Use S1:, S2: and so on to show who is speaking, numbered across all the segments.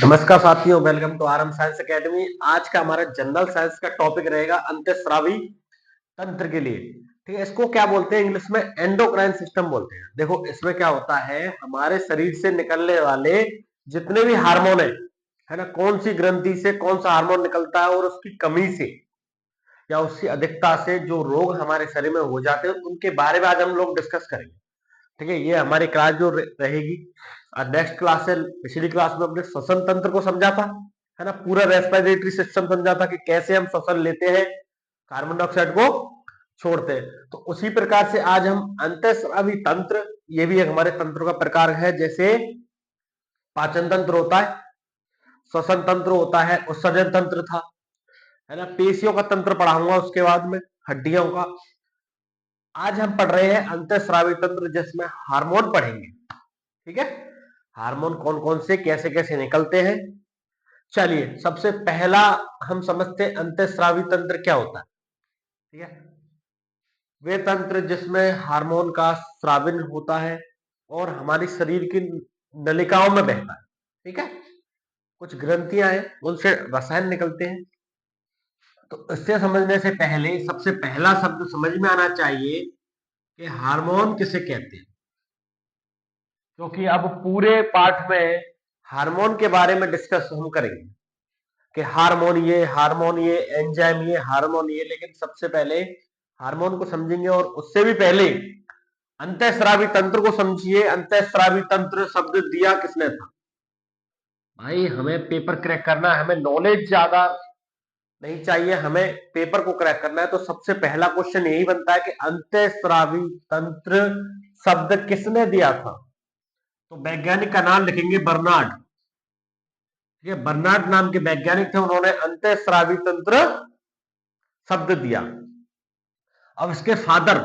S1: नमस्कार साथियों, welcome to RM science academy. आज का हमारा जनरल साइंस का टॉपिक रहेगा अंतःस्रावी तंत्र के लिए। ठीक है, इसको क्या बोलते हैं इंग्लिश में? एंडोक्राइन सिस्टम बोलते हैं। देखो, इसमें क्या होता है, हमारे शरीर से निकलने वाले जितने भी हार्मोन है ना, कौन सी ग्रंथि से कौन सा हार्मोन निकलता है और उसकी कमी से या उसकी अधिकता से जो रोग हमारे शरीर में हो जाते हैं, उनके बारे में आज हम लोग डिस्कस करेंगे। ठीक है, ये हमारी क्लास जो रहेगी। और नेक्स्ट क्लास से पिछली क्लास में अपने श्वसन तंत्र को समझा था, है ना, पूरा रेस्पिरेटरी सिस्टम समझा था कि कैसे हम श्वसन लेते हैं, कार्बन डाइऑक्साइड को छोड़ते हैं। तो उसी प्रकार से आज हम अंतःस्रावी तंत्र, ये भी एक हमारे तंत्र का प्रकार है। जैसे पाचन तंत्र होता है, श्वसन तंत्र होता है, उत्सर्जन तंत्र था, है ना, पेशियों का तंत्र पढ़ाऊंगा उसके बाद में, हड्डियों का। आज हम पढ़ रहे हैं अंतःस्रावी तंत्र, जिसमें हार्मोन पढ़ेंगे। ठीक है, हार्मोन कौन कौन से कैसे कैसे निकलते हैं। चलिए, सबसे पहला हम समझते हैं अंतःस्रावी तंत्र क्या होता है। ठीक है, वे तंत्र जिसमें हार्मोन का स्राविन होता है और हमारी शरीर की नलिकाओं में बहता है। ठीक है, कुछ ग्रंथियां हैं, उनसे रसायन निकलते हैं। तो इससे समझने से पहले सबसे पहला शब्द समझ में आना चाहिए कि हार्मोन किसे कहते हैं, क्योंकि अब पूरे पाठ में हार्मोन के बारे में डिस्कस हम करेंगे कि हार्मोन ये एंजाइम ये हार्मोन ये। लेकिन सबसे पहले हार्मोन को समझेंगे और उससे भी पहले अंतःस्रावी तंत्र को समझिए। अंतःस्रावी तंत्र शब्द दिया किसने था? भाई, हमें पेपर क्रैक करना है, हमें नॉलेज ज्यादा नहीं चाहिए, हमें पेपर को क्रैक करना है। तो सबसे पहला क्वेश्चन यही बनता है कि अंतःस्रावी तंत्र शब्द किसने दिया था? तो वैज्ञानिक का नाम लिखेंगे बर्नार्ड। ठीक है, बर्नार्ड नाम के वैज्ञानिक थे, उन्होंने अंतःस्रावी तंत्र शब्द दिया। अब इसके फादर,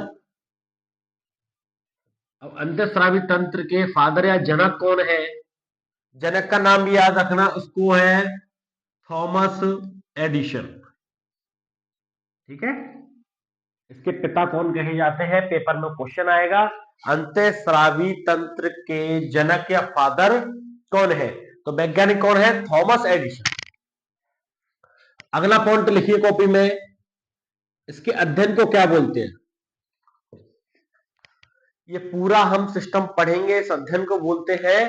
S1: अब अंतःस्रावी तंत्र के फादर या जनक कौन है? जनक का नाम भी याद रखना, उसको है थॉमस एडिशन। ठीक है, इसके पिता कौन कहे जाते हैं? पेपर में क्वेश्चन आएगा, अंतःस्रावी तंत्र के जनक या फादर कौन है? तो वैज्ञानिक कौन है? Thomas Edison. अगला पॉइंट लिखिए कॉपी में, इसके अध्ययन को क्या बोलते हैं? ये पूरा हम सिस्टम पढ़ेंगे, इस अध्ययन को बोलते हैं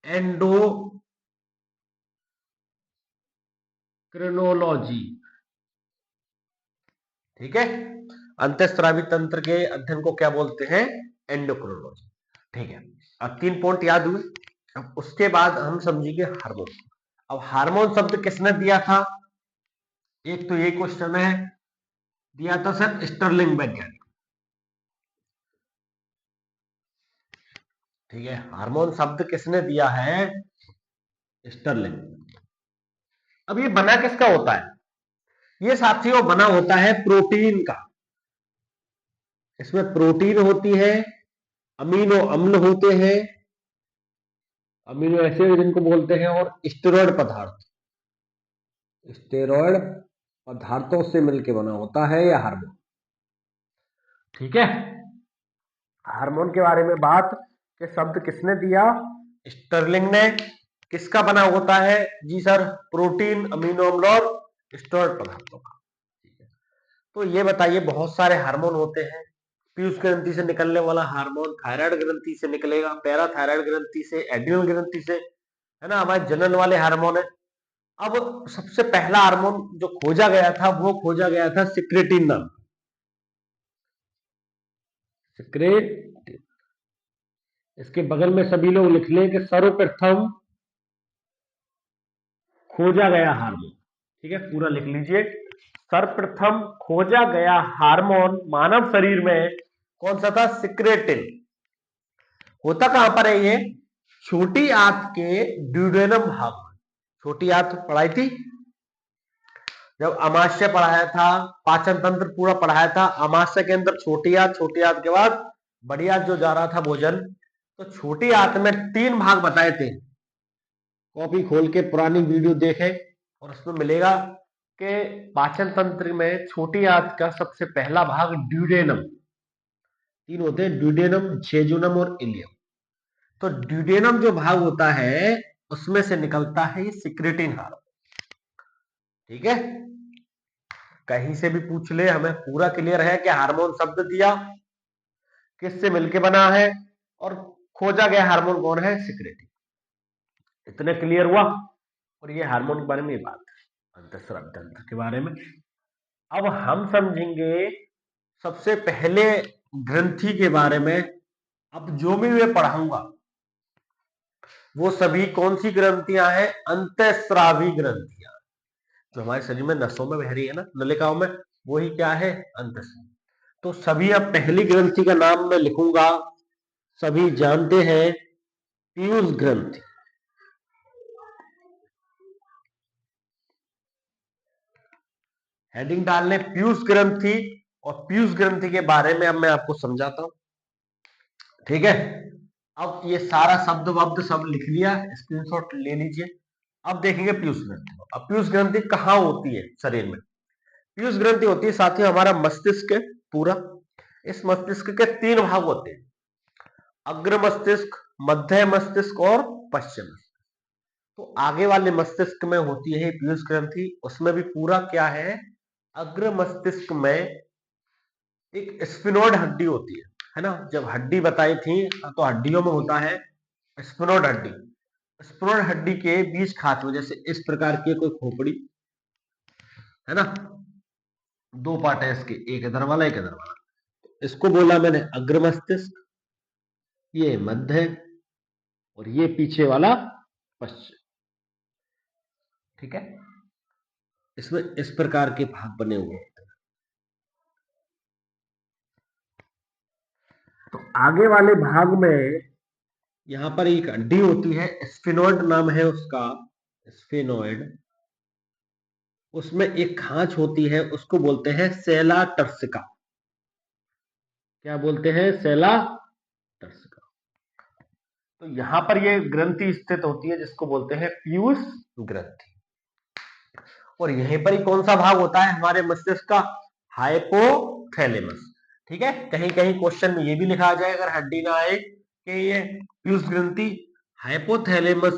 S1: एंडोक्रिनोलॉजी। ठीक है, अंतःस्रावी तंत्र के अध्ययन को क्या बोलते हैं? एंडोक्रिनोलॉजी। ठीक है, अब 3 पॉइंट याद हुए। अब उसके बाद हम समझेंगे हार्मोन। अब हार्मोन शब्द किसने दिया था? एक तो ये क्वेश्चन है, दिया था सर स्टर्लिंग वैज्ञानिक। ठीक है, हार्मोन शब्द किसने दिया है? स्टर्लिंग। अब ये बना किसका होता है? ये साथियों बना होता है प्रोटीन का। इसमें प्रोटीन होती है, अमीनो अम्ल होते हैं, अमीनो एसिड जिनको बोलते हैं, और स्टेरॉयड पदार्थ, स्टेरॉयड पदार्थों से मिलकर बना होता है यह हार्मोन। ठीक है, हार्मोन के बारे में बात के शब्द किसने दिया? स्टर्लिंग ने। किसका बना होता है? जी सर, प्रोटीन, अमीनो अम्ल और स्टेरॉयड पदार्थों का। ठीक है, तो ये बताइए, बहुत सारे हार्मोन होते हैं। पीयूष ग्रंथि से निकलने वाला हार्मोन थायराइड ग्रंथि से निकलेगा, पैराथायराइड ग्रंथि से, एड्रिनल ग्रंथि से, है ना, हमारे जनन वाले हार्मोन है। अब सबसे पहला हार्मोन जो खोजा गया था, वो खोजा गया था सिक्रेटिन नाम। सिक्रेट, इसके बगल में सभी लोग लिख लें कि सर्वप्रथम खोजा गया हार्मोन। ठीक है, पूरा लिख लीजिए, सर्वप्रथम खोजा गया हार्मोन मानव शरीर में कौन सा था? सिक्रेटिन। होता कहां पर है ये? छोटी आंत के ड्यूडेनम भाग में। छोटी आंत पढ़ाई थी जब, अमाशय पढ़ाया था, पाचन तंत्र पूरा पढ़ाया था। अमाशय के अंदर छोटी आंत, छोटी आंत के बाद बड़ी आंत जो जा रहा था भोजन। तो छोटी आंत में 3 भाग बताए थे। कॉपी खोल के पुरानी वीडियो देखें और उसमें मिलेगा कि पाचन तंत्र में छोटी आंत का सबसे पहला भाग ड्यूडेनम। 3 होते हैं, ड्यूडेनम, जेजुनम और इलियम। तो ड्यूडेनम जो भाग होता है उसमें से निकलता है ये सिक्रेटिन हार्मोन। ठीक है, कहीं से भी पूछ ले, हमें पूरा क्लियर है कि हार्मोन शब्द दिया किससे मिलके बना है और खोजा गया हार्मोन कौन है, सिक्रेटिन। इतने क्लियर हुआ। और ये हार्मोन के बारे में ये बात है, अंतःस्रावी तंत्र के बारे में। अब हम समझेंगे सबसे पहले ग्रंथि के बारे में। अब जो भी मैं पढ़ाऊंगा वो सभी कौन सी ग्रंथियां हैं, अंतःस्रावी ग्रंथियां, जो हमारे शरीर में नसों में बह रही है ना, नलिकाओं में, वो ही क्या है, अंतःस्रावी। तो सभी, अब पहली ग्रंथि का नाम मैं लिखूंगा, सभी जानते हैं, पीयूष ग्रंथि। हेडिंग डालने पीयूष ग्रंथि, और पीयूष ग्रंथि के बारे में अब मैं आपको समझाता हूं। ठीक है, अब ये सारा शब्द वब्द सब लिख लिया, स्क्रीनशॉट ले लीजिए। अब देखेंगे पीयूष ग्रंथि। अब पीयूष ग्रंथि कहाँ होती है शरीर में? पीयूष ग्रंथि होती है साथियों हमारा मस्तिष्क पूरा। इस मस्तिष्क के तीन भाग होते हैं, अग्र मस्तिष्क, मध्य मस्तिष्क और पश्चिम मस्तिष्क। तो आगे वाले मस्तिष्क में होती है पीयूष ग्रंथि। उसमें भी पूरा क्या है, अग्र मस्तिष्क में एक स्फिनोइड हड्डी होती है ना। जब हड्डी बताई थी तो हड्डियों में होता है स्फिनोइड हड्डी। स्फिनोइड हड्डी के बीच खाते में, जैसे इस प्रकार की कोई खोपड़ी है ना, दो पार्ट है इसके, एक इधर वाला एक इधर वाला। इसको बोला मैंने अग्र मस्तिष्क, ये मध्य, और ये पीछे वाला पश्चिम। ठीक है, इसमें इस प्रकार के भाग बने हुए हैं। तो आगे वाले भाग में यहां पर एक हड्डी होती है, स्फिनोइड नाम है उसका, स्फिनोइड। उसमें एक खांच होती है, उसको बोलते हैं सेला टर्सिका। क्या बोलते हैं, सेला टर्सिका। तो यहां पर ये ग्रंथि स्थित होती है जिसको बोलते हैं पीयूष ग्रंथि। और यहीं पर ही कौन सा भाग होता है हमारे मस्तिष्क का, हाइपोथैलेमस। ठीक है, कहीं कहीं क्वेश्चन में ये भी लिखा जाए अगर हड्डी ना आए कि ये पीयूष ग्रंथि हाइपोथैलेमस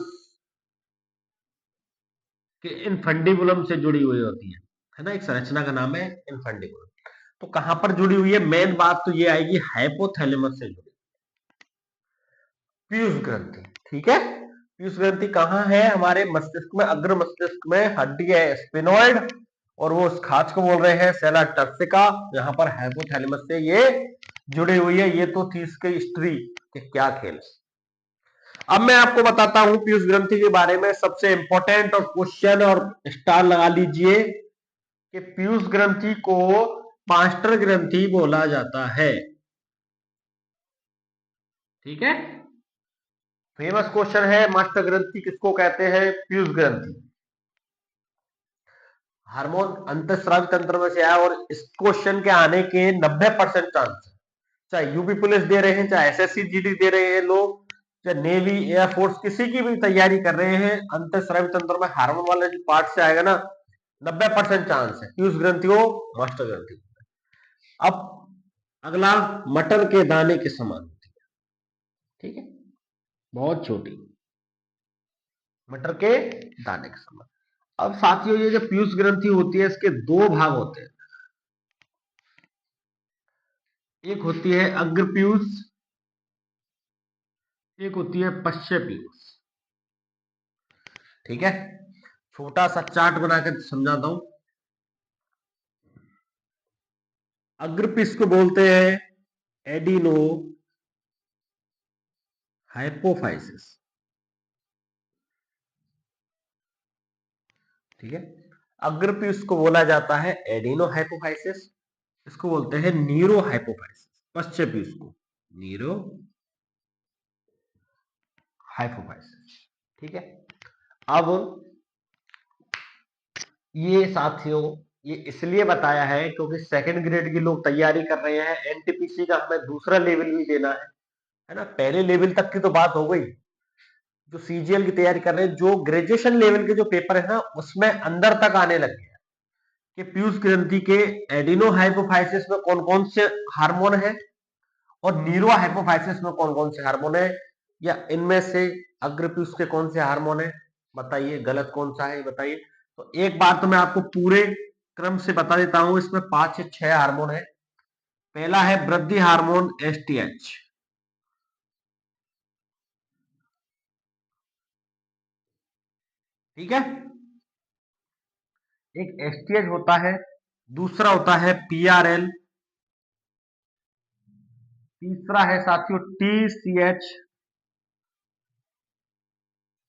S1: के इनफंडिबुलम से जुड़ी हुई होती है ना। एक संरचना का नाम है इनफंडिबुलम। तो कहां पर जुड़ी हुई है, मेन बात तो ये आएगी हाइपोथैलेमस से जुड़ी पीयूष ग्रंथि। ठीक है, पीयूष ग्रंथि कहां है, हमारे मस्तिष्क में, अग्र मस्तिष्क में हड्डी है स्फिनोइड, और वो उस खाच को बोल रहे हैं सेला टर्सिका। यहाँ पर हाइपोथैलेमस से ये जुड़ी हुई है। ये तो थी इसकी हिस्ट्री कि क्या खेल। अब मैं आपको बताता हूं पीयूष ग्रंथि के बारे में सबसे इंपॉर्टेंट और क्वेश्चन, और स्टार लगा लीजिए कि पीयूष ग्रंथि को मास्टर ग्रंथि बोला जाता है। ठीक है, फेमस क्वेश्चन है, मास्टर ग्रंथि किसको कहते हैं, पीयूष ग्रंथि। हार्मोन अंतःस्रावी तंत्र में से आया, और इस क्वेश्चन के आने के 90% चांस है। चाहे यूपी पुलिस दे रहे हैं, चाहे एसएससी जीडी दे रहे हैं लोग, चाहे नेवी एयरफोर्स किसी की भी तैयारी कर रहे हैं, अंतःस्रावी तंत्र में हार्मोन वाले जो पार्ट से आएगा ना, 90% चांस है पीयूष ग्रंथि हो, मास्टर ग्रंथि। अब अगला, मटर के दाने के समान होती है। ठीक है, बहुत छोटी, मटर के दाने के समान। अब साथियों ये जो पीयूष ग्रंथि होती है इसके दो भाग होते हैं, एक होती है अग्र पीयूष, एक होती है पश्च पीयूष। ठीक है, छोटा सा चार्ट बनाकर समझाता हूं। अग्र पीयूष को बोलते हैं एडिनो हाइपोफाइसिस। ठीक है, अग्र पीयूष को बोला जाता है एडिनो हाइपोफाइसिस, इसको बोलते हैं नीरो हाइपोफाइसिस। पश्च पीयूष को नीरो हाइपोफाइसिस। ठीक है, अब ये साथियों ये इसलिए बताया है क्योंकि सेकंड ग्रेड के लोग तैयारी कर रहे हैं, एनटीपीसी का हमें दूसरा लेवल भी देना है ना। पहले लेवल तक की तो बात हो गई, जो सीजीएल की तैयारी कर रहे हैं, जो ग्रेजुएशन लेवल के जो पेपर है ना उसमें अंदर तक आने लग गया कि पीयूष ग्रंथि के एडिनो हाइपोफाइसिस में कौन कौन से हार्मोन है और नीरो हाइपोफाइसिस में कौन कौन से हार्मोन है। या इनमें से अग्रपीयूष के कौन से हार्मोन है, बताइए गलत कौन सा है बताइए। तो एक बार तो मैं आपको पूरे क्रम से बता देता हूं, इसमें 5 से 6 हार्मोन है। पहला है वृद्धि हार्मोन एसटीएच, ठीक है, एक एसटीएच होता है, दूसरा होता है पीआरएल, तीसरा है साथियों टीसीएच,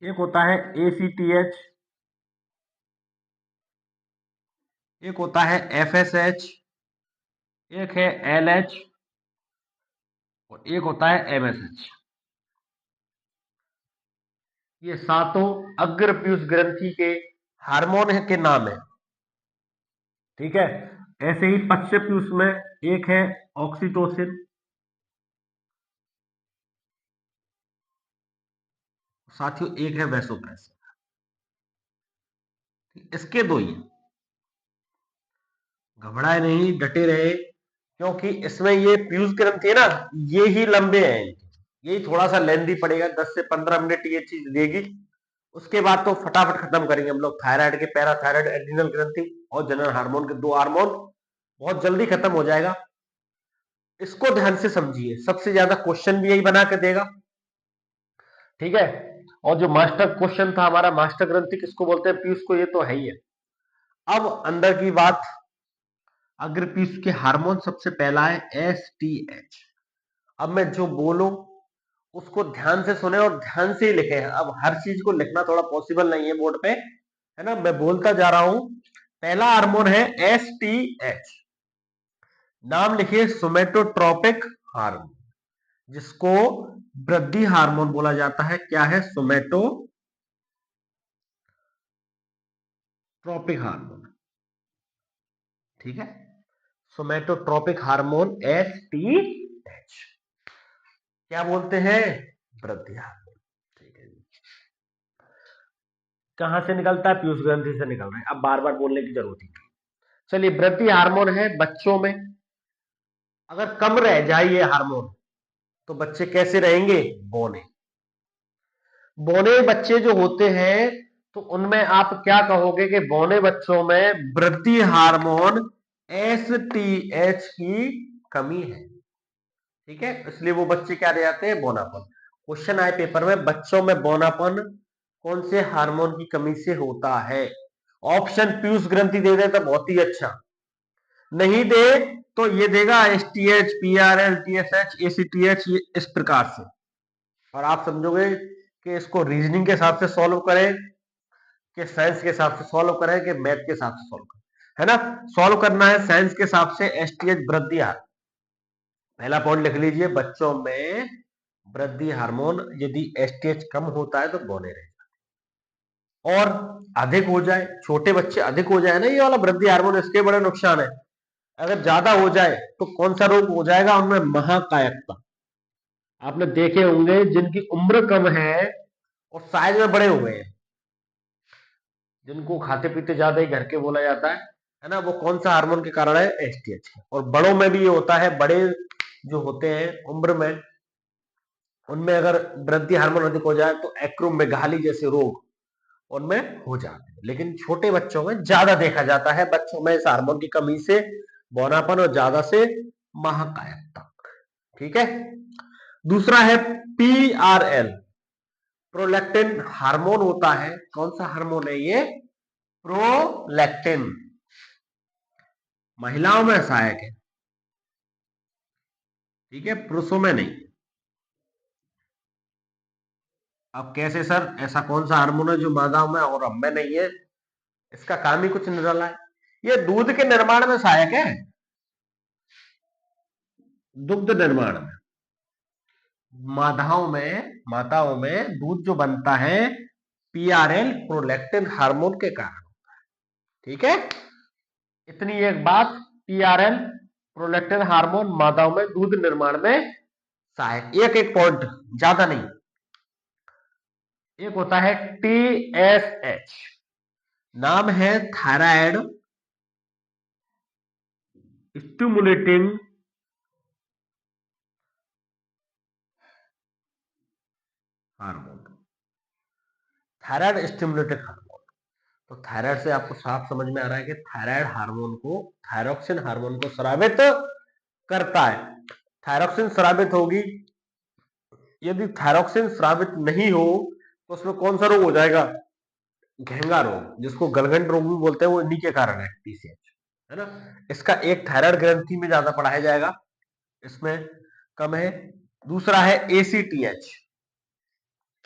S1: एक होता है एसीटीएच, एक होता है एफएसएच, एक है एलएच और एक होता है एमएसएच। ये सातों अग्रपीयूष ग्रंथि के हार्मोन के नाम है, ठीक है। ऐसे ही पश्चपीयूष में एक है ऑक्सीटोसिन, साथियों एक है वैसोप्रेसिन। इसके दो ही, घबराए नहीं, डटे रहे, क्योंकि इसमें ये पीयूष ग्रंथि है ना, ये ही लंबे हैं, यही थोड़ा सा लेंदी पड़ेगा, 10 से 15 मिनट ये चीज देगी। उसके बाद तो फटाफट खत्म करेंगे हम लोग थायराइड के, पैराथायराइड, एड्रिनल ग्रंथि और जनरल हार्मोन के दो हार्मोन, बहुत जल्दी खत्म हो जाएगा। इसको ध्यान से समझिए, सबसे ज्यादा क्वेश्चन भी यही बना के देगा, ठीक है। और जो मास्टर क्वेश्चन था हमारा, मास्टर ग्रंथि किसको बोलते हैं, पीयूष को, ये तो है ही है। अब अंदर की बात, अग्रपीयूष के हार्मोन सबसे पहला है एसटीएच। अब मैं जो बोलूं उसको ध्यान से सुने और ध्यान से ही लिखे। अब हर चीज को लिखना थोड़ा पॉसिबल नहीं है बोर्ड पे, है ना, मैं बोलता जा रहा हूं। पहला हार्मोन है एसटीएच, नाम लिखिए सोमेटोट्रोपिक हार्मोन, जिसको वृद्धि हार्मोन बोला जाता है। क्या है, सोमेटोट्रोपिक हार्मोन, ठीक है, सोमेटोट्रोपिक हार्मोन एसटीएच, क्या बोलते हैं, वृद्धि हार्मोन, ठीक है। कहां से निकलता है, पीयूष ग्रंथि से निकल रहा है, अब बार बार बोलने की जरूरत नहीं। चलिए, वृद्धि हार्मोन है बच्चों में, अगर कम रह जाए ये हार्मोन तो बच्चे कैसे रहेंगे, बौने। बौने बच्चे जो होते हैं तो उनमें आप क्या कहोगे कि बौने बच्चों में वृद्धि हार्मोन एसटीएच की कमी है, ठीक है, इसलिए वो बच्चे क्या रह जाते हैं, बौनापन। क्वेश्चन आए पेपर में, बच्चों में बौनापन कौन से हार्मोन की कमी से होता है। ऑप्शन पीयूष ग्रंथि दे दे तो बहुत ही अच्छा, नहीं दे तो ये देगा एसटीएच, पीआरएल, टीएसएच, एसीटीएच, ये इस प्रकार से। और आप समझोगे कि इसको रीजनिंग के हिसाब से सॉल्व करें कि साइंस के हिसाब से सॉल्व करें कि मैथ के हिसाब से सॉल्व करें, है ना। सॉल्व करना है साइंस के हिसाब से, एसटीएच वृद्धि हार्मोन, पहला पॉइंट लिख लीजिए, बच्चों में वृद्धि हार्मोन यदि एसटीएच कम होता है तो बौने रहे, और अधिक हो जाए, छोटे बच्चे अधिक हो जाए ना ये वाला वृद्धि हार्मोन, इसके बड़े नुकसान है। अगर ज्यादा हो जाए तो कौन सा रोग हो जाएगा उनमें, महाकायकता। आपने देखे होंगे जिनकी उम्र कम है और साइज में बड़े हुए हैं, जिनको खाते पीते ज्यादा ही घर के बोला जाता है ना, वो कौन सा हार्मोन के कारण है, एसटीएच। और बड़ों में भी ये होता है, बड़े जो होते हैं उम्र में, उनमें अगर वृद्धि हार्मोन अधिक हो जाए तो एक्रोमेगाली जैसे रोग उनमें हो जाते हैं, लेकिन छोटे बच्चों में ज्यादा देखा जाता है, बच्चों में इस हार्मोन की कमी से बौनापन और ज्यादा से महाकायकता, ठीक है। दूसरा है पीआरएल, प्रोलैक्टिन हार्मोन होता है, कौन सा हार्मोन है ये, प्रोलैक्टिन, महिलाओं में सहायक है, ठीक है, पुरुषों में नहीं। अब कैसे सर, ऐसा कौन सा हार्मोन है जो मादाओं में और हम में नहीं है, इसका काम ही कुछ निराला है। ये दूध के निर्माण में सहायक है, दुग्ध निर्माण में, माताओं में दूध जो बनता है पीआरएल प्रोलैक्टिन हार्मोन के कारण, ठीक है। इतनी एक बात, पीआरएल प्रोलैक्टिन हार्मोन मादाओं में दूध निर्माण में सहायक, एक एक पॉइंट, ज्यादा नहीं। एक होता है टीएसएच, नाम है thyroid stimulating hormone, thyroid stimulating hormone. तो थायराइड से आपको साफ समझ में आ रहा है कि थायराइड हार्मोन को, थायरोक्सिन हार्मोन को स्रावित करता है। थायरोक्सिन स्रावित होगी, यदि थायरोक्सिन स्रावित नहीं हो तो उसमें कौन सा रोग हो जाएगा, घेंगा रोग, जिसको गलघंट रोग भी बोलते हैं, वो इन्हीं के कारण है, टीसीएच, है ना। इसका एक थायराइड ग्रंथि में ज्यादा पढ़ाया जाएगा, इसमें कम है। दूसरा है एसीटीएच,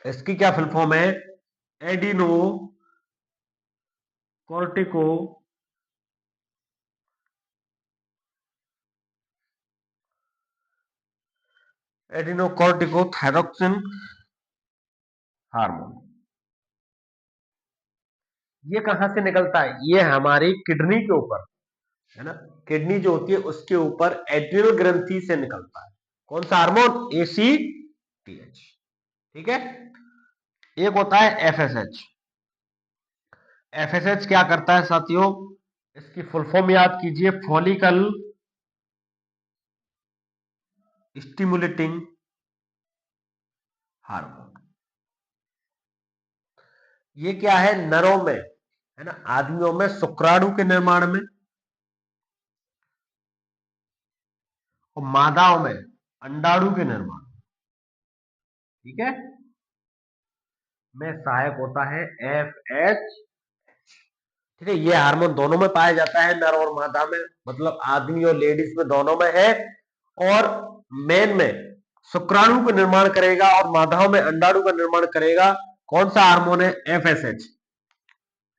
S1: इसकी क्या फुल फॉर्म है, एडिनो कॉर्टिको एडिनोकॉर्टिकोथायरोक्सिन हार्मोन। ये कहां से निकलता है, ये हमारी किडनी के ऊपर, है ना, किडनी जो होती है उसके ऊपर एड्रिनल ग्रंथि से निकलता है। कौन सा हार्मोन, एसीटीएच, ठीक है। एक होता है एफएसएच। एफएसएच क्या करता है साथियों, इसकी फुल फॉर्म याद कीजिए, फॉलिकल स्टिमुलेटिंग हार्मोन। ये क्या है, नरों में, है ना, आदमियों में शुक्राणु के निर्माण में और मादाओं में अंडाणु के निर्माण, ठीक है, में सहायक होता है एफएच, ठीक है। ये हार्मोन दोनों में पाया जाता है, नर और मादा में, मतलब आदमी और लेडीज में दोनों में है। और मेन में शुक्राणु का निर्माण करेगा और मादाओं में अंडाणु का निर्माण करेगा। कौन सा हार्मोन है, एफएसएच।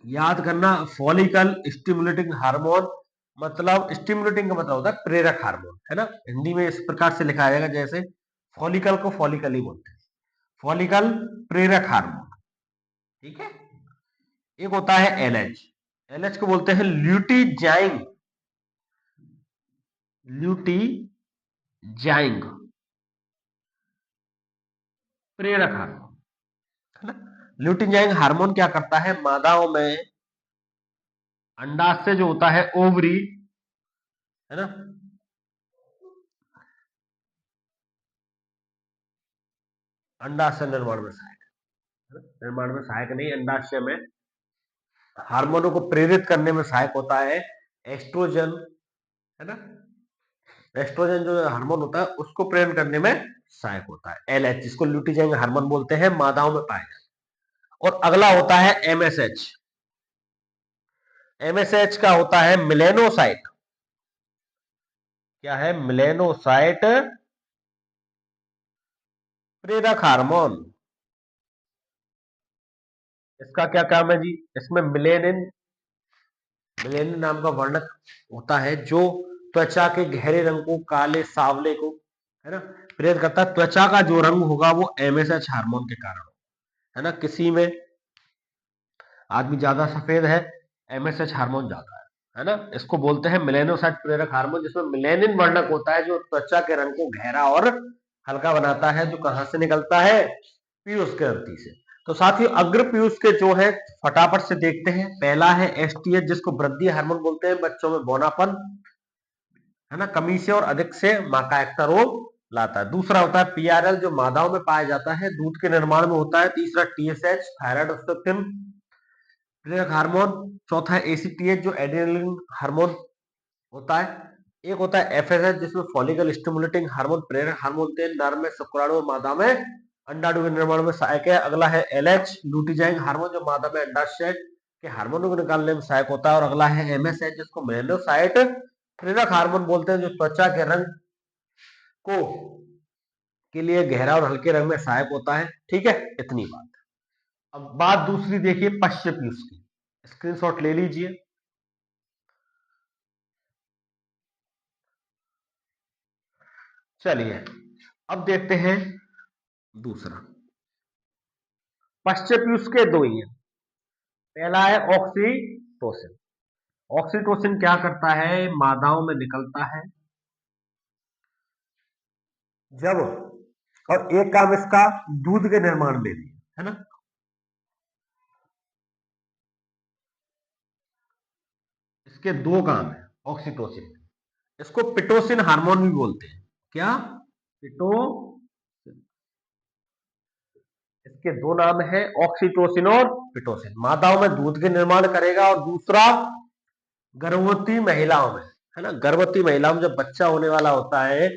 S1: याद करना, फॉलिकल स्टिमुलेटिंग हार्मोन, मतलब स्टिमुलेटिंग का मतलब होता है प्रेरक हार्मोन, है ना। हिंदी में इस प्रकार से लिखा जाएगा, जैसे फॉलिकल को फॉलिकल ही बोलते हैं, फॉलिकल प्रेरक हार्मोन, ठीक है। एक होता है एलएच, एलएच को बोलते हैं ल्यूटीजाइंग, ल्यूटीजाइंग प्रेरक हार्मोन, है ना। ल्यूटीजाइंग हार्मोन क्या करता है, मादाओं में अंडाशय जो होता है, ओवरी, है ना, अंडाशय निर्माण में सहायक, निर्माण में सहायक नहीं, अंडाशय में हार्मोनों को प्रेरित करने में सहायक होता है एस्ट्रोजन, है ना। एस्ट्रोजन जो हार्मोन होता है उसको प्रेरण करने में सहायक होता है एलएच, जिसको ल्यूटीजाइंग हार्मोन बोलते हैं, मादाओं में पाया जाता है। और अगला होता है एमएसएच। एमएसएच का होता है मिलेनोसाइट, क्या है, मिलेनोसाइट प्रेरक हार्मोन। इसका क्या काम है जी, इसमें मिलेनिन, मिलेनिन नाम का वर्णक होता है जो त्वचा के गहरे रंग को, काले सांवले को, है ना, प्रेरित करता है। त्वचा का जो रंग होगा वो एमएसएच हार्मोन के कारण, है ना। किसी में आदमी ज्यादा सफेद है, एमएसएच हार्मोन ज्यादा है ना। इसको बोलते हैं मिलेनोसाइट प्रेरक हार्मोन, जिसमें मिलेनिन वर्णक होता है जो त्वचा के रंग को गहरा और हल्का बनाता है, जो कहां से निकलता है, पीयूष ग्रंथि से। तो साथियों अग्र पीयूष के जो है फटाफट से देखते हैं। पहला है एसटीएच, जिसको वृद्धि हार्मोन बोलते हैं, बच्चों में बौनापन, है ना, कमी से और अधिक से माकायकता रोग लाता है। दूसरा होता है पीआरएल, जो मादाओं में पाया जाता है, दूध के निर्माण में होता है। तीसरा टीएसएच, थायराइड प्रेरक हार्मोन। चौथा है एसीटीएच, जो एड्रेनलिन हार्मोन होता है। एक होता है एफएसएच, जिसमें फॉलिकल स्टिमुलेटिंग हार्मोन प्रेरक हार्मोन होते हैं, नर में शुक्राणु और मादा में अंडाणु के निर्माण में सहायक है। अगला है एलएच, लूटिजाइंग हार्मोन, जो मादा में अंडाशय के हार्मोनों को निकालने में सहायक होता है। और अगला है एमएसएच, जिसको मेलेनोसाइट प्रेरक हार्मोन बोलते हैं, जो त्वचा के रंग को के लिए गहरा और हल्के रंग में सहायक होता है, ठीक है। इतनी बात। अब बात दूसरी देखिए, पश्च पीयूष की, स्क्रीनशॉट ले लीजिए। चलिए अब देखते हैं दूसरा। पश्च पीयूष के दो ही हैं। पहला है ऑक्सीटोसिन। ऑक्सीटोसिन क्या करता है, मादाओं में निकलता है जब, और एक काम इसका दूध के निर्माण में भी, है ना। इसके दो काम है ऑक्सीटोसिन। इसको पिटोसिन हार्मोन भी बोलते हैं, क्या, पिटो, इसके दो नाम हैं, ऑक्सीटोसिन और पिटोसिन। मादाओं में दूध के निर्माण करेगा और दूसरा गर्भवती महिलाओं में, है ना, गर्भवती महिलाओं में जब बच्चा होने वाला होता है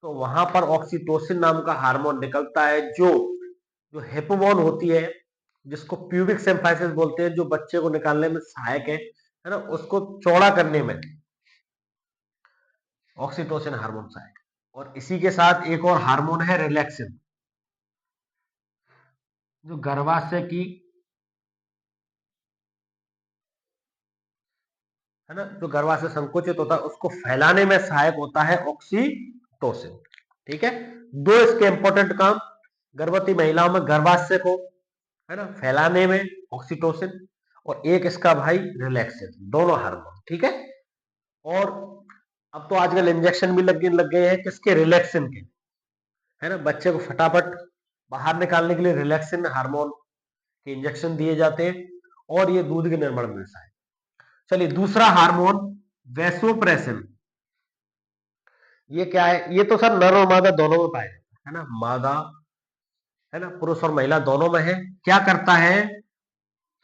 S1: तो वहां पर ऑक्सीटोसिन नाम का हार्मोन निकलता है, जो जो हेपोमोन होती है, जिसको प्यूबिक सिम्फाइसिस बोलते हैं, जो बच्चे को निकालने में सहायक है ना, उसको चौड़ा करने में ऑक्सीटोसिन हार्मोन सहायक। और इसी के साथ एक और हार्मोन है रिलैक्सिन, जो गर्भाशय की, है ना, जो गर्भाशय संकुचित होता है उसको फैलाने में सहायक होता है ऑक्सीटोसिन। ठीक है, दो इसके इंपॉर्टेंट काम, गर्भवती महिलाओं में गर्भाशय को, है ना, फैलाने में ऑक्सीटोसिन, और एक इसका भाई रिलैक्सिन, दोनों हार्मोन। ठीक है, और अब तो आजकल इंजेक्शन भी लग गए हैं किसके, रिलैक्सिन के, है ना, बच्चे को फटाफट बाहर निकालने के लिए रिलैक्सिन हार्मोन के इंजेक्शन दिए जाते हैं, और ये दूध के निर्माण में सहायक। चलिए दूसरा हार्मोन वैसोप्रेसिन, ये क्या है, ये तो सर नर और मादा दोनों में पाया जाता है ना, मादा, है ना, पुरुष और महिला दोनों में है। क्या करता है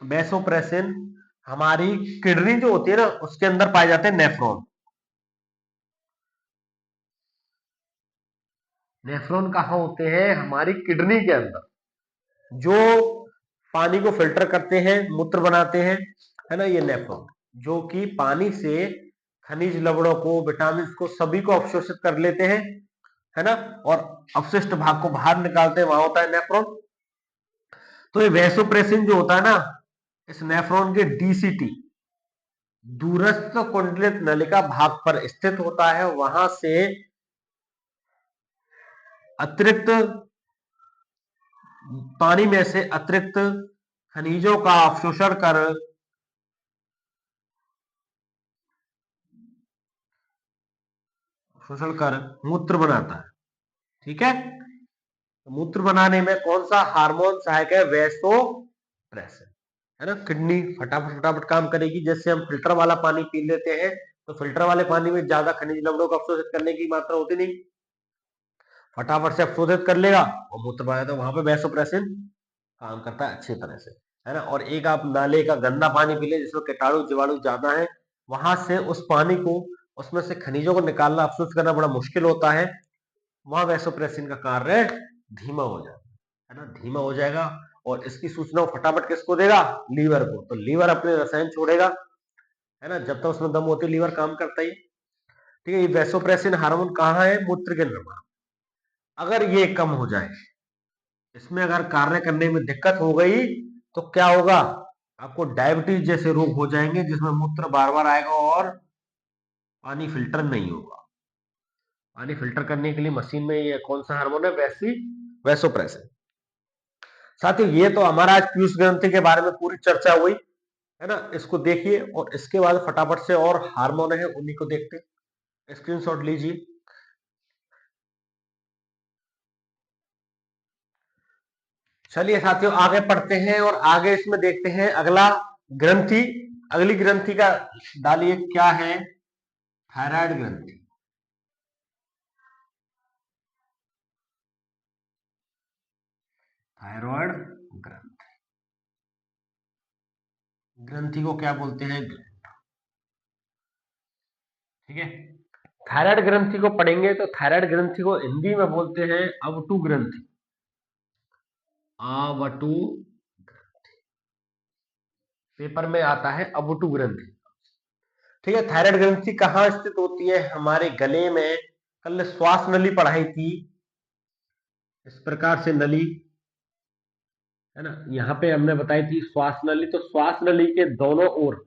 S1: वैसोप्रेसिन, हमारी किडनी जो होती है ना उसके अंदर पाए जाते हैं नेफ्रॉन। नेफ्रॉन कहाँ होते हैं, हमारी किडनी के अंदर, जो पानी को फिल्टर करते हैं, मूत्र बनाते हैं, है ना, ये नेफ्रॉन, जो कि पानी से खनिज लवणों को, विटामिन को, सभी को अवशोषित कर लेते हैं, है ना, और अवशिष्ट भाग को बाहर निकालते हैं, वहां होता है नेफ्रॉन। तो ये वैसोप्रेसिन जो होता है ना, इस नेफ्रॉन के डीसीटी, दूरस्थ कुंडलित नलिका भाग पर स्थित होता है, वहां से अतिरिक्त पानी में से अतिरिक्त खनिजों का अवशोषण कर मूत्र बनाता है। ठीक है, तो मूत्र बनाने में कौन सा हार्मोन सहायक है, वैसोप्रेसिन, है ना। किडनी फटाफट फटाफट काम करेगी, जैसे हम फिल्टर वाला पानी पी लेते हैं तो फिल्टर वाले पानी में ज्यादा खनिज लवणों को अवशोषित करने की मात्रा होती नहीं, फटाफट से अवशोषित कर लेगा और मूत्र बनाया, तो वहां पे वैसोप्रेसिन काम करता है अच्छी तरह से, है ना। और एक आप नाले का गंदा पानी पी ले जिसमें कीटाणु जीवाणु ज्यादा है, वहां से उस पानी को, उसमें से खनिजों को निकालना, अवशोषित करना बड़ा मुश्किल होता है, वहां वैसोप्रेसिन का कार्य धीमा हो जाएगा, है ना, धीमा हो जाएगा। और इसकी सूचना फटाफट किसको देगा, लीवर को, तो लीवर अपने रसायन छोड़ेगा, है ना, जब तक उसमें दम होती लीवर काम करता ही। ठीक है, ये वैसोप्रेसिन हार्मोन कहाँ है, मूत्र के निर्माण। अगर ये कम हो जाए, इसमें अगर कार्य करने में दिक्कत हो गई तो क्या होगा, आपको डायबिटीज जैसे रोग हो जाएंगे, जिसमें मूत्र बार बार आएगा और पानी फिल्टर नहीं होगा। पानी फिल्टर करने के लिए मशीन में ये कौन सा हार्मोन है, वैसोप्रेसिन। साथियों ये तो हमारा आज पीयूष ग्रंथि के बारे में पूरी चर्चा हुई, है ना, इसको देखिए और इसके बाद फटाफट से और हार्मोन है उन्हीं को देखते हैं, स्क्रीनशॉट लीजिए। चलिए साथियों आगे पढ़ते हैं और आगे इसमें देखते हैं अगला ग्रंथि, अगली ग्रंथि का डालिए क्या है, थायराइड ग्रंथि। थायराइड ग्रंथि, ग्रंथि को क्या बोलते हैं, ठीक है। थायराइड ग्रंथि को पढ़ेंगे तो थायराइड ग्रंथि को हिंदी में बोलते हैं अवटु ग्रंथि, आवटु, पेपर में आता है अवटु ग्रंथि। ठीक है, थायराइड ग्रंथि कहाँ स्थित होती है, हमारे गले में। कल श्वास नली पढ़ाई थी, इस प्रकार से नली, है ना, यहाँ पे हमने बताई थी श्वास नली, तो श्वास नली के दोनों ओर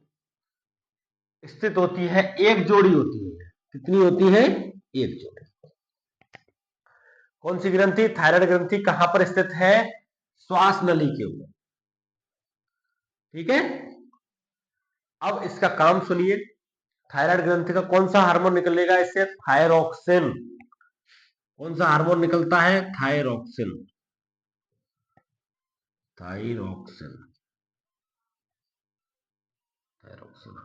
S1: स्थित होती है, एक जोड़ी होती है, कितनी होती है, एक जोड़ी। कौन सी ग्रंथि, थायराइड ग्रंथि कहां पर स्थित है, श्वास नली के ऊपर। ठीक है, अब इसका काम सुनिए, थायराइड ग्रंथि का कौन सा हार्मोन निकलेगा इससे, थायरोक्सिन। कौन सा हार्मोन निकलता है, thyroxine, thyroxine, thyroxine,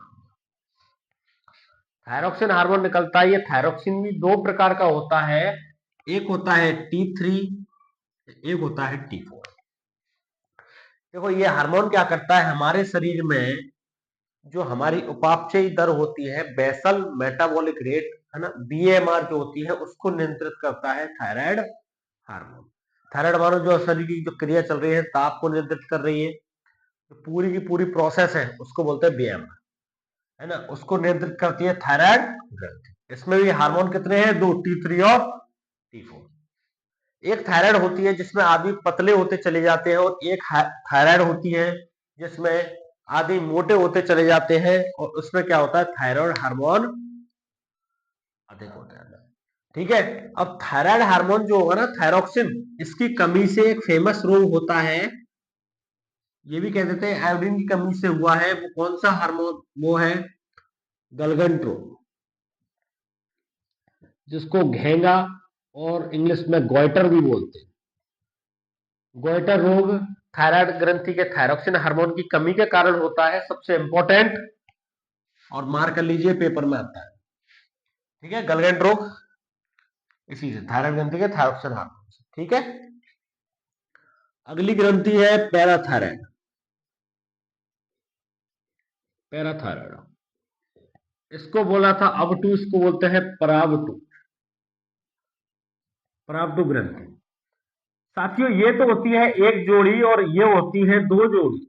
S1: thyroxine hormone निकलता है। ये थायरोक्सिन भी दो प्रकार का होता है, एक होता है T3, एक होता है T4। देखो ये हार्मोन क्या करता है, हमारे शरीर में जो हमारी उपापचयी दर होती है, बेसल मेटाबॉलिक रेट, है ना, बीएमआर जो होती है, उसको नियंत्रित करता है थायराइड हार्मोन। थायराइड हार्मोन जो शरीर की जो क्रिया चल रही है, ताप को नियंत्रित कर रही है, जो पूरी की पूरी प्रोसेस है, उसको बोलते हैं बीएमआर, है ना, उसको नियंत्रित करती है थायराइड ग्रंथि। इसमें भी हार्मोन कितने हैं, दो, T3 और T4। एक थायराइड होती है जिसमें आदमी पतले होते चले जाते हैं, और एक थायराइड होती है जिसमें आदमी मोटे होते चले जाते हैं, और उसमें क्या होता है, थायराइड हार्मोन अधिक होता है। ठीक है। अब थायराइड हार्मोन जो होगा ना, थायरोक्सिन, इसकी कमी से एक फेमस रोग होता है, ये भी कह देते हैं आयोडीन की कमी से हुआ है। वो कौन सा हार्मोन, वो है गलगंट रोग, जिसको घेंगा और इंग्लिश में गॉइटर भी बोलते हैं। गॉइटर रोग थायराइड ग्रंथि के थायरोक्सिन हार्मोन की कमी के कारण होता है, सबसे इंपॉर्टेंट, और मार्क कर लीजिए, पेपर में आता है। ठीक है, गलगंट रोग इसी से, थायराइड ग्रंथि के थायरोक्सिन हार्मोन से। ठीक है। अगली ग्रंथि है पैराथायराइड। पैराथायराइड, इसको बोला था अब2, इसको बोलते हैं पराब2, पराब2 ग्रंथि। साथियों ये तो होती है एक जोड़ी, और ये होती है दो जोड़ी।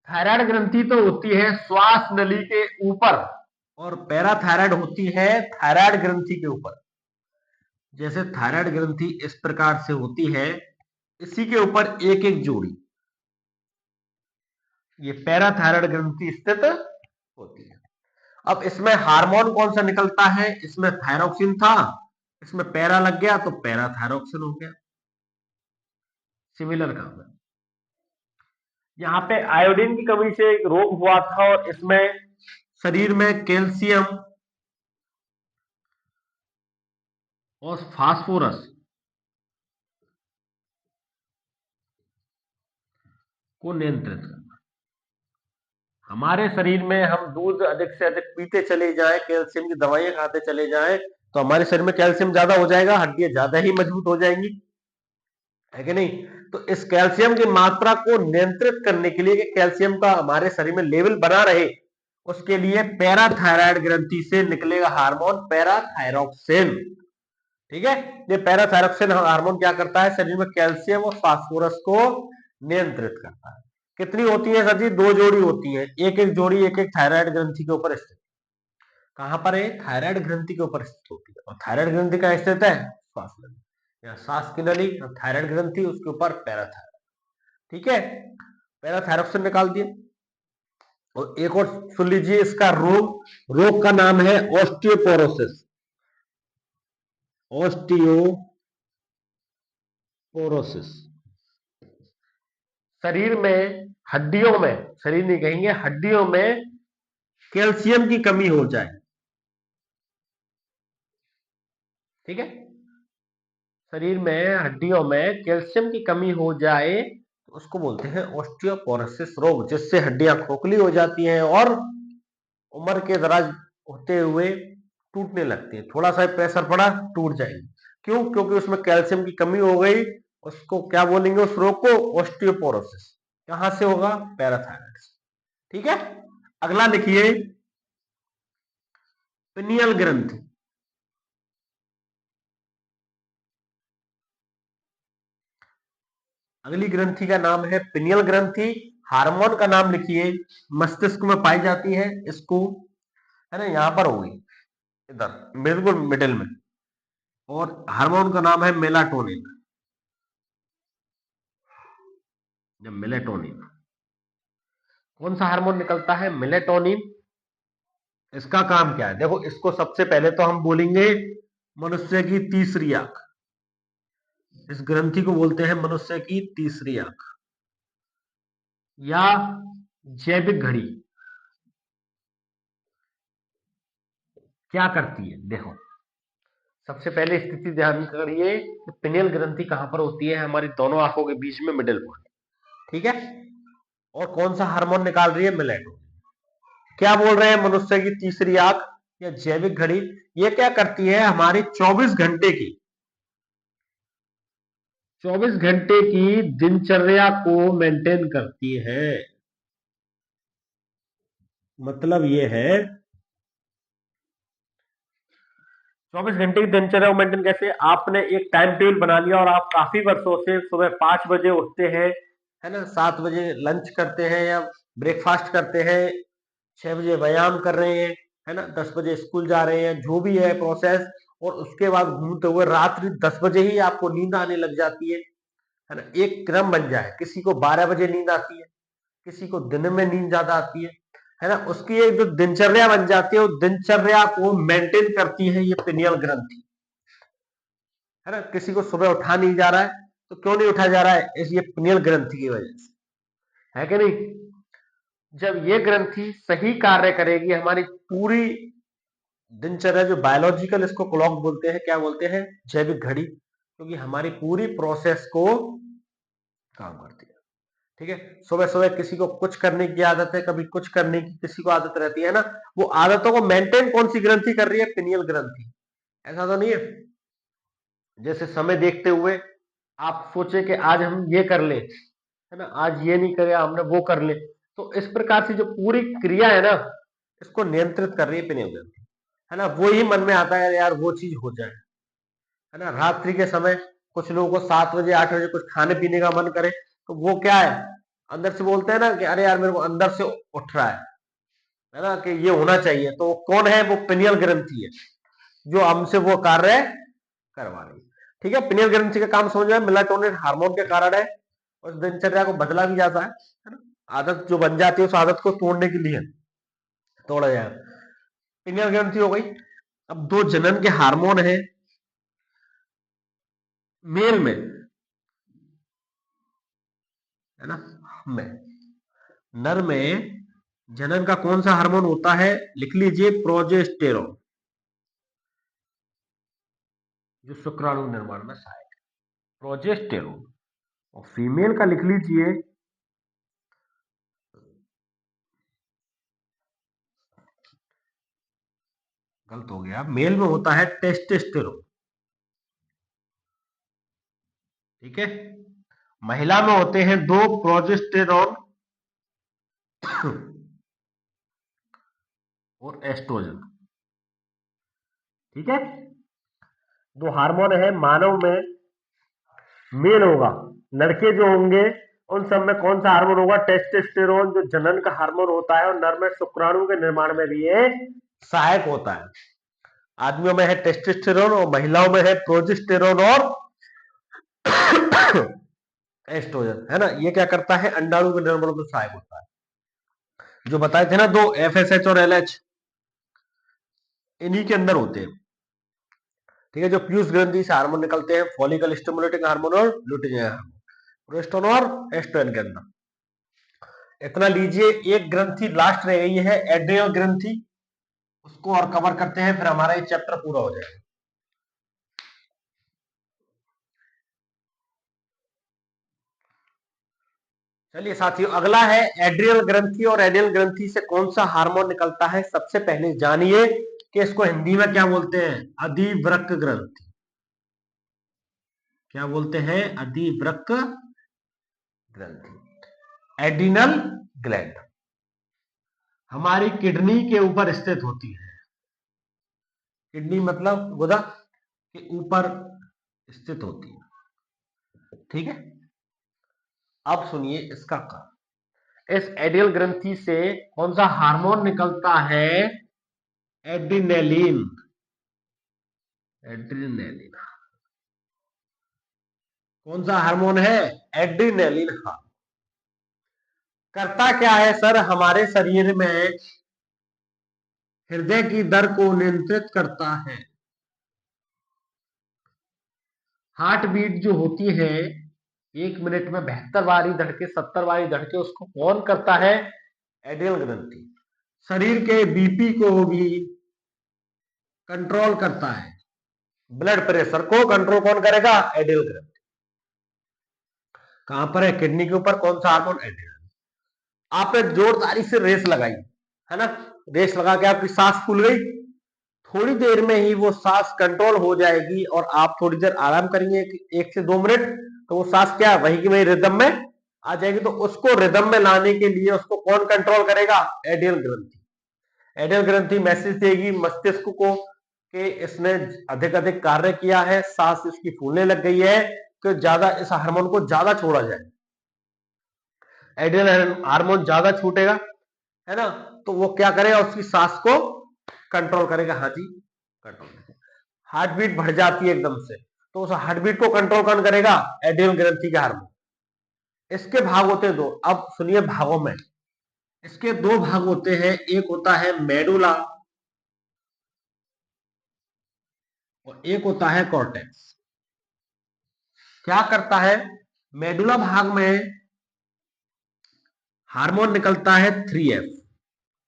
S1: थायराइड ग्रंथि तो होती है श्वास नली के ऊपर, और पैराथायराइड होती है थायराइड ग्रंथि के ऊपर। जैसे थायराइड ग्रंथि इस प्रकार से होती है, इसी के ऊपर एक एक जोड़ी ये पैराथायराइड ग्रंथि स्थित होती है। अब इसमें हार्मोन कौन सा निकलता है, इसमें थायरोक्सिन था, इसमें पैरा लग गया तो पैराथायरोक्सिन हो गया। सिमिलर काम है। यहाँ पे आयोडीन की कमी से एक रोग हुआ था, और इसमें शरीर में कैल्शियम और फास्फोरस को नियंत्रित करना। हमारे शरीर में हम दूध अधिक से अधिक पीते चले जाएं, कैल्शियम की दवाइयां खाते चले जाएं, तो हमारे शरीर में कैल्शियम ज्यादा हो जाएगा, हड्डियां ज्यादा ही मजबूत हो जाएंगी, है कि नहीं। तो इस कैल्शियम की मात्रा को नियंत्रित करने के लिए, कि कैल्शियम का हमारे शरीर में लेवल बना रहे, उसके लिए पैराथायराइड ग्रंथि से निकलेगा हार्मोन पैराथायरोक्सिन। ठीक है। ये पैराथायरोक्सिन हार्मोन क्या करता है, शरीर में कैल्शियम और फास्फोरस को नियंत्रित करता है। कितनी होती है सर जी, दो जोड़ी होती है, एक एक जोड़ी एक एक थायराइड ग्रंथि के ऊपर स्थित। कहां पर है, थायराइड ग्रंथि के ऊपर स्थित होती है। और थायराइड ग्रंथि का स्थित है श्वास नली, या सांस की नली, थायराइड ग्रंथि, उसके ऊपर पैराथायराइड। ठीक है, पैराथायरोक्सिन निकाल दिए। और एक और सुन लीजिए, इसका रोग, रोग का नाम है ऑस्टियोपोरोसिस। ऑस्टियोपोरोसिस। शरीर में, हड्डियों में, शरीर नहीं कहेंगे, हड्डियों में कैल्शियम की कमी हो जाए। ठीक है, शरीर में, हड्डियों में कैल्शियम की कमी हो जाए तो उसको बोलते हैं ऑस्टियोपोरोसिस रोग, जिससे हड्डियां खोखली हो जाती हैं और उम्र के दराज होते हुए टूटने लगती है। थोड़ा सा प्रेशर पड़ा, टूट जाएगी। क्यों, क्योंकि उसमें कैल्शियम की कमी हो गई। उसको क्या बोलेंगे, उस रोग को ऑस्टियोपोरोसिस। कहां से होगा, पैराथायराइड से। ठीक है। अगला लिखिए, पिनियल ग्रंथि। अगली ग्रंथि का नाम है पिनियल ग्रंथि। हार्मोन का नाम लिखिए, मस्तिष्क में पाई जाती है, इसको, है ना, यहां पर होगी, इधर बिल्कुल मिडिल में। और हार्मोन का नाम है मेलाटोनिन, या मेलेटोनिन। कौन सा हार्मोन निकलता है, मेलेटोनिन। इसका काम क्या है, देखो, इसको सबसे पहले तो हम बोलेंगे मनुष्य की तीसरी आंख। इस ग्रंथि को बोलते हैं मनुष्य की तीसरी आंख, या जैविक घड़ी। क्या करती है, देखो, सबसे पहले स्थिति ध्यान करिए कि पिनियल ग्रंथि कहां पर होती है, हमारी दोनों आंखों के बीच में, मिडिल पॉइंट। ठीक है। और कौन सा हार्मोन निकाल रही है, मेलेटोनिन। क्या बोल रहे हैं, मनुष्य की तीसरी आंख या जैविक घड़ी। ये क्या करती है, हमारी 24 घंटे की 24 घंटे की दिनचर्या को मेंटेन करती है। मतलब ये है 24 घंटे की दिनचर्या को मेंटेन कैसे, आपने एक टाइम टेबल बना लिया और आप काफी वर्षों से सुबह 5 बजे उठते हैं, है ना, 7 बजे लंच करते हैं या ब्रेकफास्ट करते हैं, 6 बजे व्यायाम कर रहे हैं, है ना, 10 बजे स्कूल जा रहे हैं, जो भी है प्रोसेस, और उसके बाद घूमते हुए रात्रि 10 बजे ही आपको नींद आने लग जाती है ना, एक क्रम बन जाए, किसी को 12 बजे नींद आती है, किसी को दिन में नींद ज्यादा आती है ना, उसकी एक जो दिनचर्या बन जाती है, वो दिनचर्या को मेंटेन करती है ये पिनियल ग्रंथि, है ना। किसी को सुबह उठा नहीं जा रहा है, तो क्यों नहीं उठा जा रहा है, इस ये पिनियल ग्रंथि की वजह से, है कि नहीं। जब ये ग्रंथि सही कार्य करेगी, हमारी पूरी दिनचर्या, जो बायोलॉजिकल इसको क्लॉक बोलते हैं, क्या बोलते हैं, जैविक घड़ी, क्योंकि हमारी पूरी प्रोसेस को काम करती है। ठीक है, सुबह सुबह किसी को कुछ करने की आदत है, कभी कुछ करने की किसी को आदत रहती है ना, वो आदतों को मेंटेन कौन सी ग्रंथि कर रही है, पिनियल ग्रंथि। ऐसा तो नहीं है जैसे समय देखते हुए आप सोचे कि आज हम ये कर ले, है ना, आज ये नहीं करे, हमने वो कर ले, तो इस प्रकार से जो पूरी क्रिया है ना, इसको नियंत्रित कर रही है पिनियल ग्रंथि, है ना। वो ही मन में आता है यार वो चीज हो जाए, है ना। रात्रि के समय कुछ लोगों को 7 बजे 8 बजे कुछ खाने पीने का मन करे, तो वो क्या है, अंदर से बोलते हैं ना कि अरे यार मेरे को अंदर से उठ रहा है ना, कि ये होना चाहिए, तो कौन है, वो पिनियल ग्रंथि है जो हमसे वो कार्य करवा रही है। ठीक है, पिनियल ग्रंथि का काम समझ में, मेलाटोनिन हार्मोन के कारण है, और दिनचर्या को बदला भी जाता है ना, आदत जो बन जाती है उस आदत को तोड़ने के लिए तोड़ा जाए। पिनियल ग्रंथि हो गई। अब दो जनन के हार्मोन है मेल में, है ना, में, नर में जनन का कौन सा हार्मोन होता है, लिख लीजिए, प्रोजेस्टेरोन, जो शुक्राणु निर्माण में सहायक है, प्रोजेस्टेरोन। और फीमेल का लिख लीजिए, गलत हो गया, मेल में होता है टेस्टेस्टेरोन। ठीक है, महिला में होते हैं दो, प्रोजेस्टेरोन और एस्ट्रोजन। ठीक है, दो हार्मोन है, मानव में मेल होगा, लड़के जो होंगे उन सब में कौन सा हार्मोन होगा, टेस्टोस्टेरोन, जो जनन का हार्मोन होता है, और नर में शुक्राणु के निर्माण में भी ये सहायक होता है। आदमियों में है टेस्टोस्टेरोन और महिलाओं में है प्रोजेस्टेरोन और एस्ट्रोजन, है ना। ये क्या करता है, अंडाणु के निर्माण में सहायक होता है। जो बताए थे ना दो, एफएसएच और एलएच, इन्हीं के अंदर होते हैं। ठीक है, जो पीयूष ग्रंथि से हार्मोन निकलते हैं, फॉलिकल स्टिमुलेटिंग हार्मोन और लुटियन हार्मोन, प्रोस्टोन और एस्ट्रोजन के अंदर। इतना लीजिए, एक ग्रंथि लास्ट रह गई है, एड्रिनल ग्रंथि, उसको और कवर करते हैं, फिर हमारा ये चैप्टर पूरा हो जाएगा। चलिए साथियों, अगला है एड्रिनल ग्रंथि, और एड्रिनल ग्रंथि से कौन सा हार्मोन निकलता है, सबसे पहले जानिए कि इसको हिंदी में क्या बोलते हैं, अधिवृक्क ग्रंथि। क्या बोलते हैं, अधिवृक्क ग्रंथि, एड्रिनल ग्लैंड, हमारी किडनी के ऊपर स्थित होती है। किडनी मतलब गुदा के ऊपर स्थित होती है। ठीक है, अब सुनिए इसका काम। इस एड्रिनल ग्रंथि से कौन सा हार्मोन निकलता है, एड्रिनेलिन, एड्रिनेलिन, कौन सा हार्मोन है, एड्रिनेलिन हार्मोन। करता क्या है सर, हमारे शरीर में हृदय की दर को नियंत्रित करता है। हार्ट बीट जो होती है, 1 मिनट में 72 बारी धड़के, 70 बारी धड़के, उसको कौन करता है, एड्रिनल ग्रंथि। शरीर के बीपी को भी कंट्रोल करता है, ब्लड प्रेशर को कंट्रोल कौन करेगा, एड्रिनल ग्रंथि। कहां पर है, किडनी के ऊपर, कौन सा हार्मोन, एड्रिनल। आपने जोरदारी से रेस लगाई, है ना, रेस लगा के आपकी सांस फूल गई, थोड़ी देर में ही वो सांस कंट्रोल हो जाएगी और आप थोड़ी देर आराम करेंगे, 1 से 2 मिनट, तो वो सांस क्या वही की वही रिदम में आ जाएगी। तो उसको रिदम में लाने के लिए उसको कौन कंट्रोल करेगा? एडियल ग्रंथि। एडियल ग्रंथि मैसेज देगी मस्तिष्क को कि इसने अधिक अधिक कार्य किया है, सांस इसकी फूलने लग गई है, तो ज्यादा इस हार्मोन को ज्यादा छोड़ा जाए। एडियल हार्मोन ज्यादा छूटेगा, है ना, तो वो क्या करेगा? उसकी सांस को कंट्रोल करेगा। हाँ जी, कंट्रोल करेगा। हार्ट बीट बढ़ जाती है एकदम से, तो उस हार्ट बीट को कंट्रोल कौन करेगा? एडियल ग्रंथि के हार्मोन। इसके भाग होते हैं दो। अब सुनिए भागों में, इसके दो भाग होते हैं, एक होता है मेडुला और एक होता है कॉर्टेक्स। क्या करता है? मेडुला भाग में हार्मोन निकलता है 3F।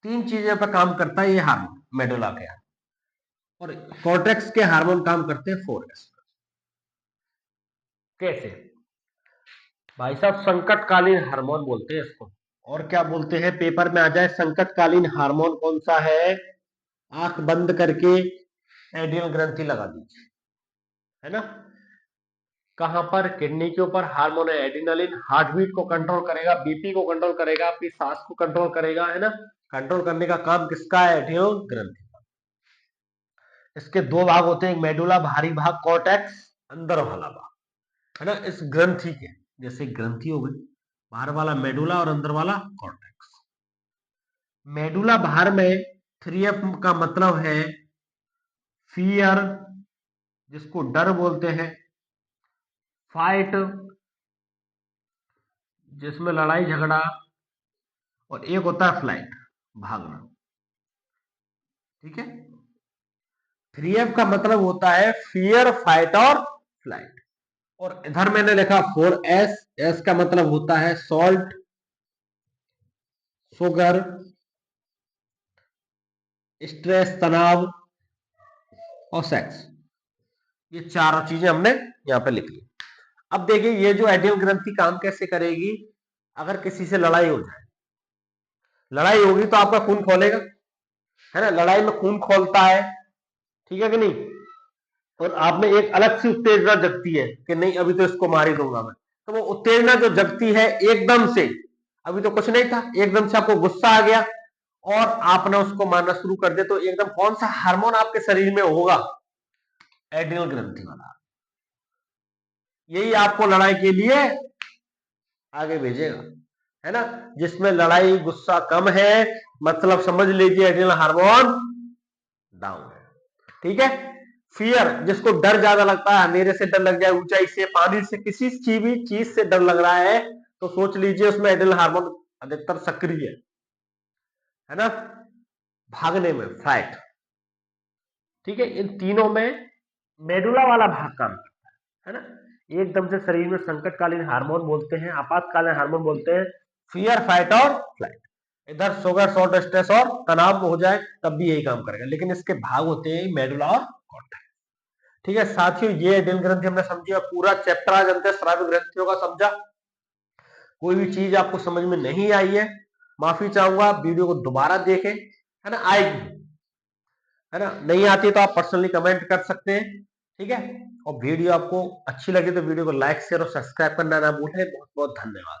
S1: तीन चीजें पर काम करता है ये हार्मोन मेडुला के, और कॉर्टेक्स के हार्मोन काम करते हैं 4S। कैसे? भाई साहब, संकटकालीन हार्मोन बोलते हैं इसको। और क्या बोलते हैं? पेपर में आ जाए संकटकालीन हार्मोन कौन सा है, आंख बंद करके एडियल ग्रंथि लगा दीजिए, है ना। कहां पर? किडनी के ऊपर हार्मोन है एड्रेनालिन। हार्ट बीट को कंट्रोल करेगा, बीपी को कंट्रोल करेगा, आपकी सांस को कंट्रोल करेगा, है ना। कंट्रोल करने का काम किसका है? एडियल ग्रंथि का। इसके दो भाग होते हैं, एक मेडुला बाहरी भाग, कॉर्टेक्स अंदर वाला भाग, है ना। इस ग्रंथि के जैसे ग्रंथि हो गई, बाहर वाला मेडुला और अंदर वाला कॉर्टेक्स। मेडुला बाहर में 3F का मतलब है फियर, जिसको डर बोलते हैं, फाइट जिसमें लड़ाई झगड़ा, और एक होता है फ्लाइट, भागना। ठीक है। 3F का मतलब होता है फियर, फाइट और फ्लाइट। और इधर मैंने लिखा 4S। एस का मतलब होता है सॉल्ट, शुगर, स्ट्रेस तनाव और सेक्स। ये चारों चीजें हमने यहां पे लिख ली। अब देखिए ये जो एडियल ग्रंथि काम कैसे करेगी? अगर किसी से लड़ाई हो जाए, लड़ाई होगी तो आपका खून खोलेगा, है ना। लड़ाई में खून खोलता है, ठीक है कि नहीं। और आप में एक अलग सी उत्तेजना जगती है कि नहीं अभी तो इसको मार ही दूंगा मैं। तो वो उत्तेजना जो जगती है एकदम से, अभी तो कुछ नहीं था, एकदम से आपको गुस्सा आ गया और आपने उसको मारना शुरू कर दिया, तो एकदम कौन सा हार्मोन आपके शरीर में होगा? एड्रिनल ग्रंथि वाला। यही आपको लड़ाई के लिए आगे भेजेगा, है ना। जिसमें लड़ाई गुस्सा कम है, मतलब समझ लीजिए एड्रिनल हार्मोन डाउन है। ठीक है। फियर, जिसको डर ज्यादा लगता है, अंधेरे से डर लग जाए, ऊंचाई से, पानी से, किसी भी चीज से डर लग रहा है, तो सोच लीजिए उसमें एड्रिनल हार्मोन अधिकतर सक्रिय है ना। भागने में फ्लाइट। ठीक है। इन तीनों में मेडुला वाला भाग काम करता है ना। एकदम से शरीर में संकटकालीन हार्मोन बोलते हैं, आपातकालीन हार्मोन बोलते हैं, फियर, फाइट और फ्लाइट। इधर शुगर, सॉल्ट, स्ट्रेस और तनाव में हो जाए तब भी यही काम करेगा, लेकिन इसके भाग होते हैं मेडुला और कॉर्टेक्स। ठीक है साथियों, ये एड्रिनल ग्रंथि हमने समझी और पूरा चैप्टर आज अंतःस्रावी ग्रंथियों का समझा। कोई भी चीज आपको समझ में नहीं आई है, माफी चाहूंगा, वीडियो को दोबारा देखें, है ना। आएगी, है ना। नहीं आती तो आप पर्सनली कमेंट कर सकते हैं। ठीक है। और वीडियो आपको अच्छी लगी तो वीडियो को लाइक, शेयर और सब्सक्राइब करना ना भूलें। बहुत बहुत धन्यवाद।